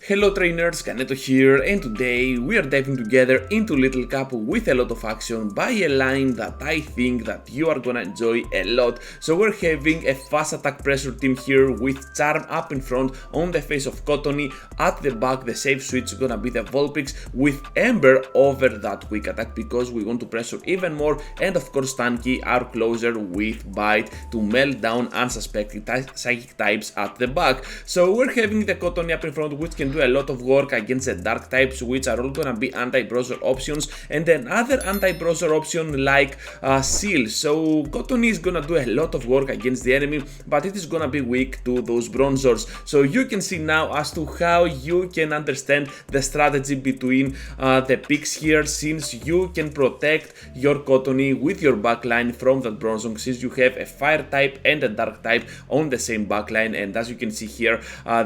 Hello trainers, Kaneto here, and today we are diving together into Little Cup with a lot of action by a line that I think that you are gonna enjoy a lot. So we're having a fast attack pressure team here with Charm up in front on the face of Cottony. At the back the safe switch is gonna be the Vulpix with Ember over that quick attack because we want to pressure even more, and of course Stanky our closer with Bite to melt down unsuspecting psychic types at the back. So we're having the Cottony up in front, which can do a lot of work against the dark types, which are all gonna be anti-browser options, and another anti-browser option like Seal. So Cottony is gonna do a lot of work against the enemy, but it is gonna be weak to those bronzers. So you can see now as to how you can understand the strategy between the picks here, since you can protect your Cottony with your backline from that bronzer, since you have a fire type and a dark type on the same backline. And as you can see here,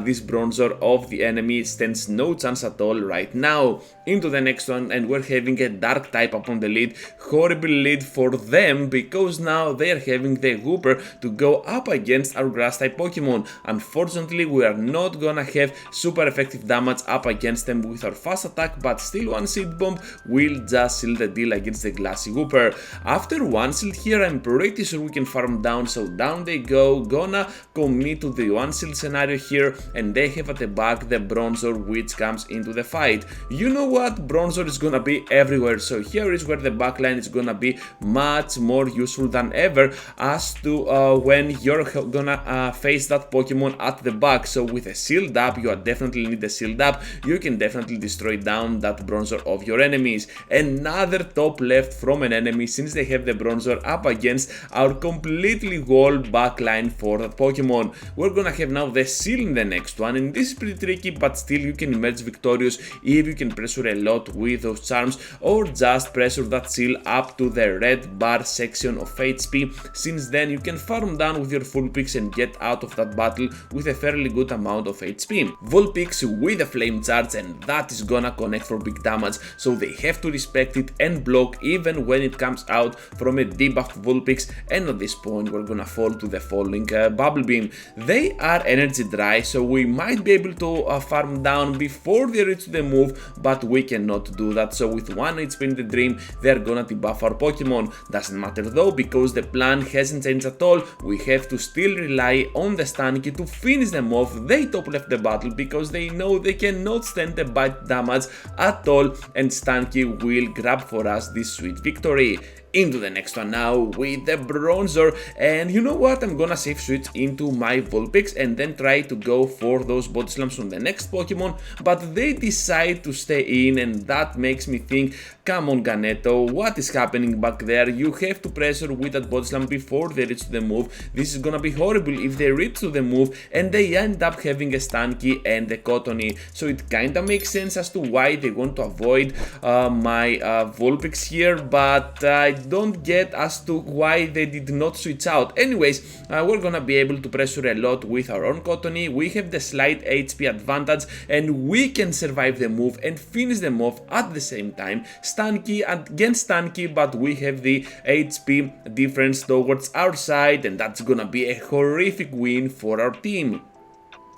this bronzer of the enemy stands no chance at all right now. Into the next one, and we're having a dark type up on the lead. Horrible lead for them because now they are having the Whooper to go up against our grass type Pokemon. Unfortunately, we are not gonna have super effective damage up against them with our fast attack, but still one Seed Bomb will just seal the deal against the glassy Whooper. After one shield here, I'm pretty sure we can farm down, so down they go. Gonna commit to the one shield scenario here, and they have at the back the bronzer which comes into the fight. You know what? Bronzer is gonna be everywhere, so here is where the backline is gonna be much more useful than ever as to when you're gonna face that Pokemon at the back. So with a shield up, you definitely need a shield up. You can definitely destroy down that bronzer of your enemies. Another top left from an enemy, since they have the bronzer up against our completely walled backline for that Pokemon. We're gonna have now the seal in the next one, and this is pretty tricky, but still you can emerge victorious if you can pressure a lot with those charms, or just pressure that seal up to the red bar section of HP, since then you can farm down with your Vulpix and get out of that battle with a fairly good amount of HP. Vulpix with a flame charge, and that is gonna connect for big damage, so they have to respect it and block even when it comes out from a debuffed Vulpix. And at this point we're gonna fall to the following Bubble Beam. They are energy dry, so we might be able to farm down before they reach the move, but we cannot do that. So with 1 HP in the dream, they're gonna debuff our Pokemon. Doesn't matter though, because the plan hasn't changed at all. We have to still rely on the Stanky to finish them off. They top left the battle because they know they cannot stand the bite damage at all, and Stanky will grab for us this sweet victory. Into the next one now with the bronzer, and you know what, I'm gonna safe switch into my Vulpix and then try to go for those body slams on the next Pokemon, but they decide to stay in, and that makes me think, come on Ganeto, what is happening back there? You have to pressure with that body slam before they reach the move. This is gonna be horrible if they reach to the move and they end up having a Stanky and a Cottony, so it kinda makes sense as to why they want to avoid my Vulpix here, but I don't get as to why they did not switch out. Anyways, we're gonna be able to pressure a lot with our own Cottony. We have the slight HP advantage, and we can survive the move and finish them off at the same time. Stanky against Stanky, but we have the HP difference towards our side, and that's gonna be a horrific win for our team.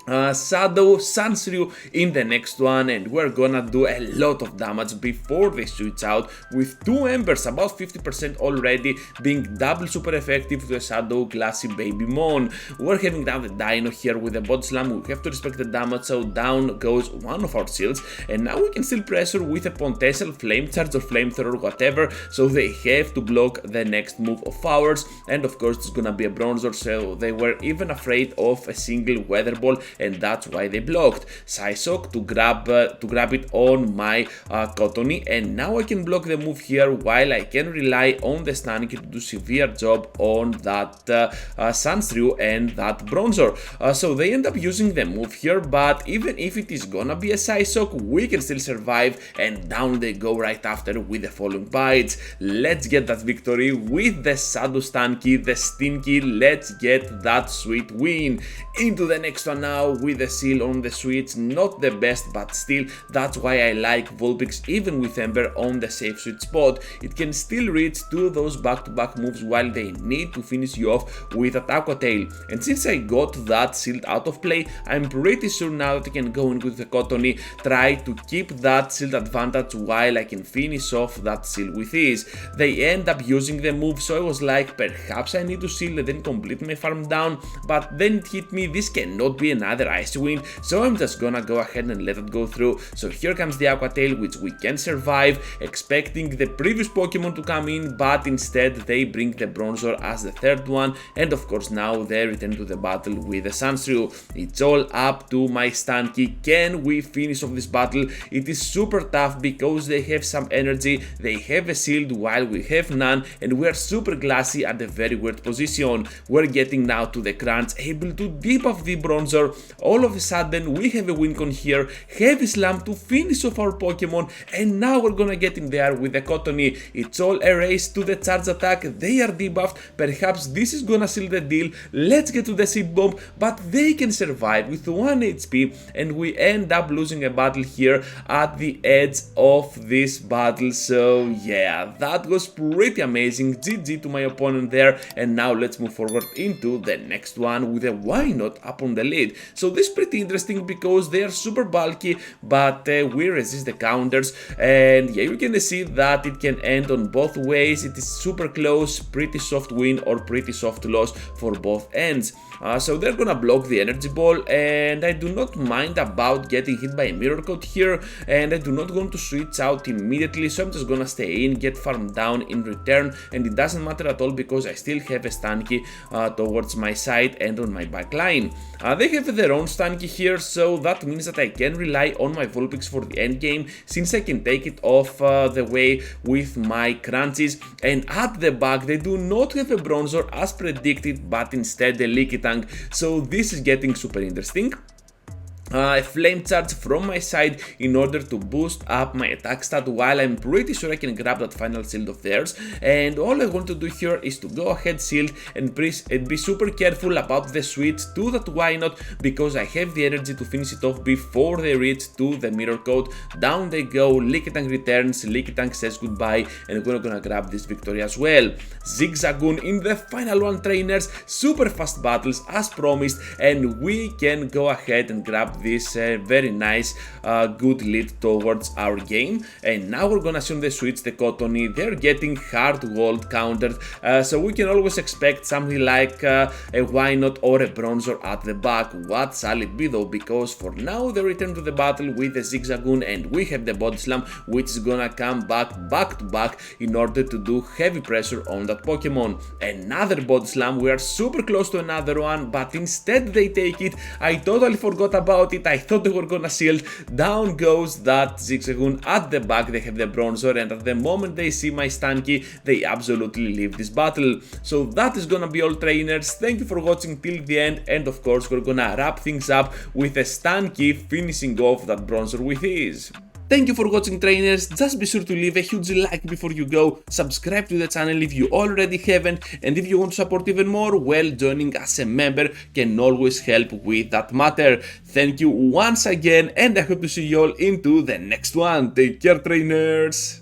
Shadow Sansryu in the next one, and we're gonna do a lot of damage before they switch out with 2 embers, about 50% already, being double super effective to a Shadow Glassy Baby Mon. We're having down the Dino here with a body slam. We have to respect the damage, so down goes one of our shields, and now we can still pressure with a potential flame charge or flamethrower, whatever, so they have to block the next move of ours. And of course it's gonna be a bronzer, so they were even afraid of a single weather ball, and that's why they blocked. Psyshock to grab it on my Cottony, and now I can block the move here while I can rely on the Stanky to do severe job on that Sansryu and that bronzer. So they end up using the move here, but even if it is gonna be a Psyshock, we can still survive, and down they go right after with the following bites. Let's get that victory with the Shadow Stanky, the Stinky. Let's get that sweet win. Into the next one now now with the seal on the switch, not the best, but still that's why I like Vulpix. Even with Ember on the safe sweet spot, it can still reach to those back-to-back moves while they need to finish you off with a Aqua Tail. And since I got that shield out of play, I'm pretty sure now that I can go in with the Cottony, try to keep that shield advantage while I can finish off that shield with ease. They end up using the move, so I was like, perhaps I need to shield and then complete my farm down, but then it hit me, this cannot be another Icy Wind, so I'm just gonna go ahead and let it go through. So here comes the Aqua Tail, which we can survive, expecting the previous Pokemon to come in, but instead they bring the Bronzor as the third one, and of course now they return to the battle with the Sandshrew. It's all up to my Stanky. Can we finish off this battle? It is super tough because they have some energy, they have a shield while we have none, and we are super glassy at a very weird position. We're getting now to the crunch, able to debuff the Bronzor. All of a sudden we have a win con here, Heavy Slam to finish off our Pokemon, and now we're gonna get in there with the Cottony. It's all a race to the charge attack, they are debuffed, perhaps this is gonna seal the deal. Let's get to the Seed Bomb, but they can survive with 1 HP, and we end up losing a battle here at the edge of this battle. So yeah, that was pretty amazing. GG to my opponent there, and now let's move forward into the next one with a Wynot up on the lead. So this is pretty interesting because they are super bulky, but we resist the counters, and yeah, you can see that it can end on both ways. It is super close, pretty soft win or pretty soft loss for both ends. So they're gonna block the energy ball, and I do not mind about getting hit by a mirror coat here, and I do not want to switch out immediately, so I'm just gonna stay in, get farmed down in return, and it doesn't matter at all because I still have a Stanky towards my side and on my back line. They have their own Stanky here, so that means that I can rely on my Vulpix for the end game, since I can take it off the way with my Crunchies. And at the back they do not have a Bronzor as predicted, but instead a Leaky Tank, so this is getting super interesting. A Flame Charge from my side in order to boost up my attack stat, while I'm pretty sure I can grab that final shield of theirs. And all I want to do here is to go ahead, shield, and be super careful about the switch to that Wynot, because I have the energy to finish it off before they reach to the mirror coat. Down they go, Leaky Tank returns, Leaky Tank says goodbye, and we're gonna grab this victory as well. Zigzagoon in the final one, trainers, super fast battles as promised, and we can go ahead and grab this very nice good lead towards our game. And now we're gonna assume they switch the Cottony. They're getting hard walled countered, so we can always expect something like a Wynot or a Bronzor at the back. What shall it be though? Because for now they return to the battle with the Zigzagoon, and we have the Body Slam, which is gonna come back to back in order to do heavy pressure on that Pokemon. Another Body Slam, we are super close to another one, but instead they take it. I totally forgot about it, I thought they were gonna shield. Down goes that Zigzagoon. At the back they have the Bronzor, and at the moment they see my Stanky, they absolutely leave this battle. So that is gonna be all, trainers. Thank you for watching till the end, and of course we're gonna wrap things up with a Stanky finishing off that Bronzor with ease. Thank you for watching, trainers. Just be sure to leave a huge like before you go, subscribe to the channel if you already haven't, and if you want to support even more, well, joining as a member can always help with that matter. Thank you once again, and I hope to see you all into the next one. Take care, trainers.